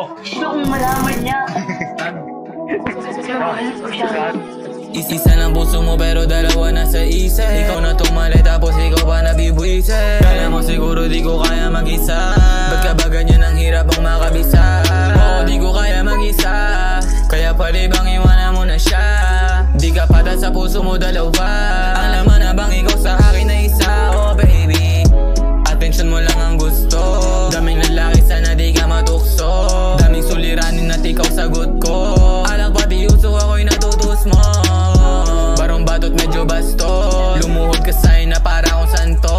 Gusto kong malaman niya. Isa ng puso mo pero dalawa na sa isip. Ikaw na tumali tapos ikaw pa nabibwisit. Kala mo siguro di ko kaya mag-isa. Ba't ka ba ganyan ang hirap ang makabisa? Oo, di ko kaya mag-isa. Kaya pwede bang iwanan mo na siya? Di ka patas sa puso mo dalawa. Ang laman na bang ikaw sa akin na isa? Oh baby, attention mo lang ang gusto. Daming lalaki sana di ka matukso. Daming suliranin at ikaw sagot ko. Alang pati usok ako'y natutus mo. Barong batot medyo basto. Lumuhod ka sa'yo na para akong santo.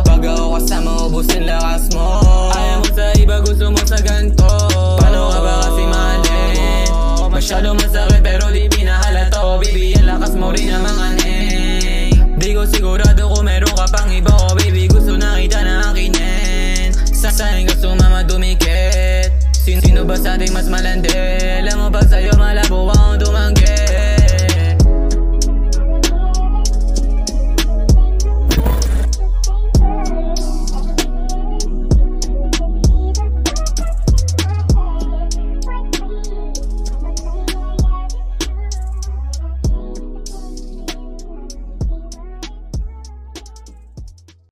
Pag ako kasama ubusin lakas mo. Ayaw mo sa iba gusto mo sa ganto. Paano ka ba kasi mahalin? Masyado masakit pero di pinahalata. Oh baby, ang lakas mo rin ang mga neng. Di ko sigurado kung meron ka pang iba. Oh baby, gusto na kita na akinin. Saan ka sumama dumikit? Sino ba sa ating mas malandi?